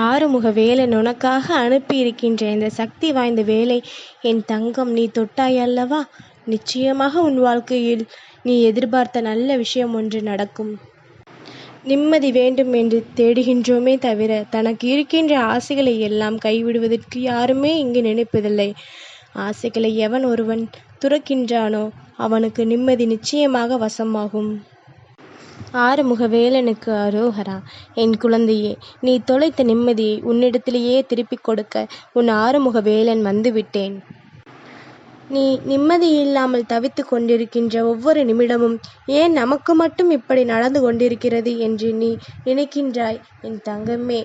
ஆறுமுக வேலன் உனக்காக அனுப்பியிருக்கின்ற இந்த சக்தி வாய்ந்த வேலை என் தங்கம் நீ தொட்டாய் அல்லவா, நிச்சயமாக உன் வாழ்க்கையில் நீ எதிர்பார்த்த நல்ல விஷயம் ஒன்று நடக்கும். நிம்மதி வேண்டும் என்று தேடுகின்றோமே தவிர தனக்கு இருக்கின்ற ஆசைகளை எல்லாம் கைவிடுவதற்கு யாருமே இங்கு நினைப்பதில்லை. ஆசைகளை எவன் ஒருவன் துறக்கின்றானோ அவனுக்கு நிம்மதி நிச்சயமாக வசமாகும். ஆறுமுக வேலனுக்கு அரோகரா. என் குழந்தையே, நீ தொலைத்த நிம்மதியை உன்னிடத்திலேயே திருப்பிக் கொடுக்க உன் ஆறுமுக வேலன் வந்துவிட்டேன். நீ நிம்மதி இல்லாமல் தவித்து கொண்டிருக்கின்ற ஒவ்வொரு நிமிடமும் ஏன் நமக்கு மட்டும் இப்படி நடந்து கொண்டிருக்கிறது என்று நீ நினைக்கின்றாய். என் தங்கமே,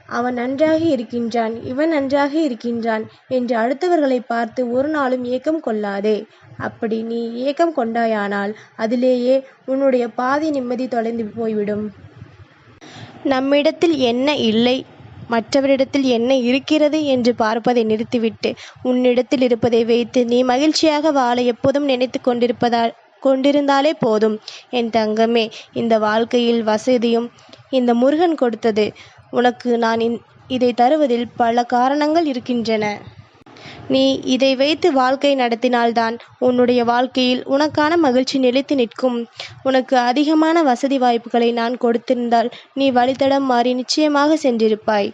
அவன் நன்றாக இருக்கின்றான், இவன் நன்றாக இருக்கின்றான் என்று அடுத்தவர்களை பார்த்து ஒரு நாளும் ஏக்கம் கொள்ளாதே. அப்படி நீ ஏக்கம் கொண்டாயானால் அதிலேயே உன்னுடைய பாதி நிம்மதி தொலைந்து போய்விடும். நம்மிடத்தில் என்ன இல்லை, மற்றவரிடத்தில் என்ன இருக்கிறது என்று பார்ப்பதை நிறுத்திவிட்டு உன்னிடத்தில் இருப்பதை வைத்து நீ மகிழ்ச்சியாக வாழ எப்போதும் நினைத்து கொண்டிருந்தாலே போதும். என் தங்கமே, இந்த வாழ்க்கையில் வசதியும் இந்த முருகன் கொடுத்தது. உனக்கு நான் இதை தருவதில் பல காரணங்கள் இருக்கின்றன. நீ இதை வைத்து வாழ்க்கை நடத்தினால்தான் உன்னுடைய வாழ்க்கையில் உனக்கான மகிழ்ச்சி நிலைத்து நிற்கும். உனக்கு அதிகமான வசதி வாய்ப்புகளை நான் கொடுத்திருந்தால் நீ வழித்தடம் மாறி நிச்சயமாக சென்றிருப்பாய்.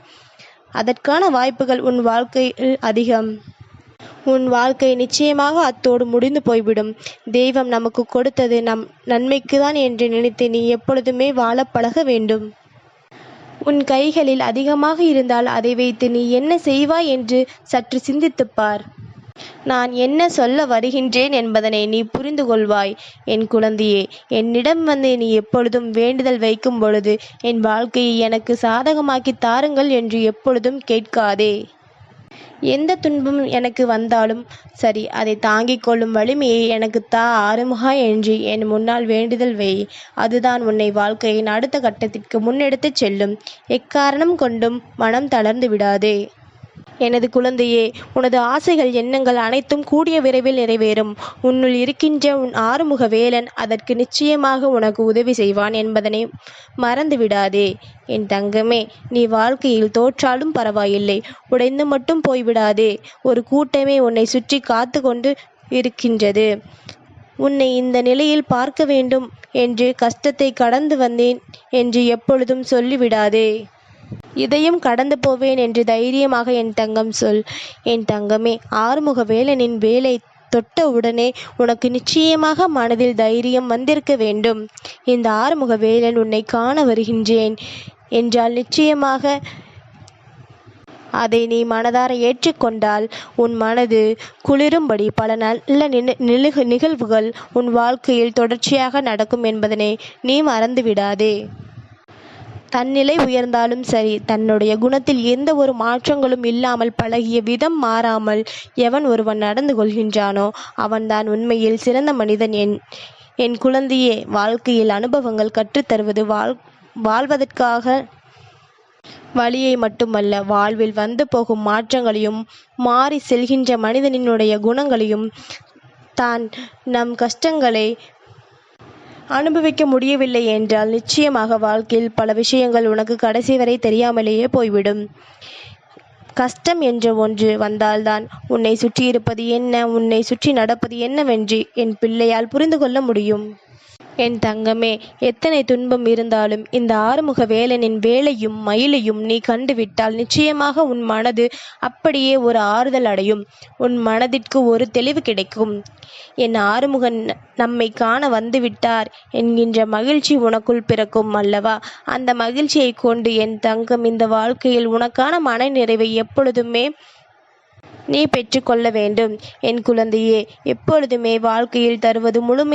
அதற்கான வாய்ப்புகள் உன் வாழ்க்கையில் அதிகம். உன் வாழ்க்கை நிச்சயமாக அத்தோடு முடிந்து போய்விடும். தெய்வம் நமக்கு கொடுத்தது நம் நன்மைக்குதான் என்று நினைத்து நீ எப்பொழுதுமே வாழ பழக வேண்டும். உன் கைகளில் அதிகமாக இருந்தால் அதை வைத்து நீ என்ன செய்வாய் என்று சற்று சிந்தித்துப்பார். நான் என்ன சொல்ல வருகின்றேன் என்பதனை நீ புரிந்து கொள்வாய். என் குழந்தையே, என்னிடம் வந்து நீ எப்பொழுதும் வேண்டுதல் வைக்கும் பொழுது என் வாழ்க்கையை எனக்கு சாதகமாக்கி தாருங்கள் என்று எப்பொழுதும் கேட்காதே. எந்த துன்பம் எனக்கு வந்தாலும் சரி, அதை தாங்கிக் கொள்ளும் வலிமையை எனக்கு தா ஆறுமுகா என்று என் முன்னால் வேண்டுதல் வை. அதுதான் உன்னை வாழ்க்கையின் அடுத்த கட்டத்திற்கு முன்னெடுத்துச் செல்லும். எக்காரணம் கொண்டும் மனம் தளர்ந்து விடாதே. எனது குழந்தையே, உனது ஆசைகள் எண்ணங்கள் அனைத்தும் கூடிய விரைவில் நிறைவேறும். உன்னுள் இருக்கின்ற உன் ஆறுமுக வேலன் அதற்கு நிச்சயமாக உனக்கு உதவி செய்வான் என்பதனை மறந்து விடாதே. என் தங்கமே, நீ வாழ்க்கையில் தோற்றாலும் பரவாயில்லை, உடைந்து மட்டும் போய்விடாதே. ஒரு கூட்டமே உன்னை சுற்றி காத்து கொண்டு இருக்கின்றது. உன்னை இந்த நிலையில் பார்க்க வேண்டும் என்று கஷ்டத்தை கடந்து வந்தேன் என்று எப்பொழுதும் சொல்லிவிடாதே. இதையும் கடந்து போவேன் என்று தைரியமாக என் தங்கம் சொல். என் தங்கமே, ஆறுமுக வேலனின் வேலை தொட்ட உடனே உனக்கு நிச்சயமாக மனதில் தைரியம் வந்திருக்க வேண்டும். இந்த ஆறுமுக வேலன் உன்னை காண வருகின்றேன் என்றால் நிச்சயமாக அதை நீ மனதார ஏற்றுக்கொண்டால் உன் மனது குளிரும்படி பல நல்ல நிகழ்வுகள் உன் வாழ்க்கையில் தொடர்ச்சியாக நடக்கும் என்பதனை நீ மறந்து விடாதே. தன்னிலை உயர்ந்தாலும் சரி, தன்னுடைய குணத்தில் எந்த ஒரு மாற்றங்களும் இல்லாமல் பழகிய விதம் மாறாமல் எவன் ஒருவன் நடந்து கொள்கின்றானோ அவன்தான் உண்மையில் சிறந்த மனிதன். என் குழந்தையே, வாழ்க்கையில் அனுபவங்கள் கற்றுத்தருவது வாழ்வதற்காக வழியை மட்டுமல்ல, வாழ்வில் வந்து போகும் மாற்றங்களையும் மாறி செல்கின்ற மனிதனினுடைய குணங்களையும். தான் நம் கஷ்டங்களை அனுபவிக்க முடியவில்லை என்றால் நிச்சயமாக வாழ்க்கையில் பல விஷயங்கள் உனக்கு கடைசி வரை தெரியாமலேயே போய்விடும். கஷ்டம் என்ற ஒன்று வந்தால்தான் உன்னை சுற்றி இருப்பது என்ன, உன்னை சுற்றி நடப்பது என்னவென்று என் பிள்ளையால் புரிந்து கொள்ள முடியும். என் தங்கமே, எத்தனை துன்பம் இருந்தாலும் இந்த ஆறுமுக வேலனின் வேலையும் மயிலையும் நீ கண்டுவிட்டால் நிச்சயமாக உன் மனது அப்படியே ஒரு ஆறுதல் அடையும். உன் மனதிற்கு ஒரு தெளிவு கிடைக்கும். என் ஆறுமுகன் நம்மை காண வந்துவிட்டார் என்கின்ற மகிழ்ச்சி உனக்குள் பிறக்கும் அல்லவா? அந்த மகிழ்ச்சியை கொண்டு என் தங்கம் இந்த வாழ்க்கையில் உனக்கான மன நிறைவை எப்பொழுதுமே நீ பெற்றுக்கொள்ள வேண்டும். என் குழந்தையே, எப்பொழுதுமே வாழ்க்கையில் தருவது முழுமை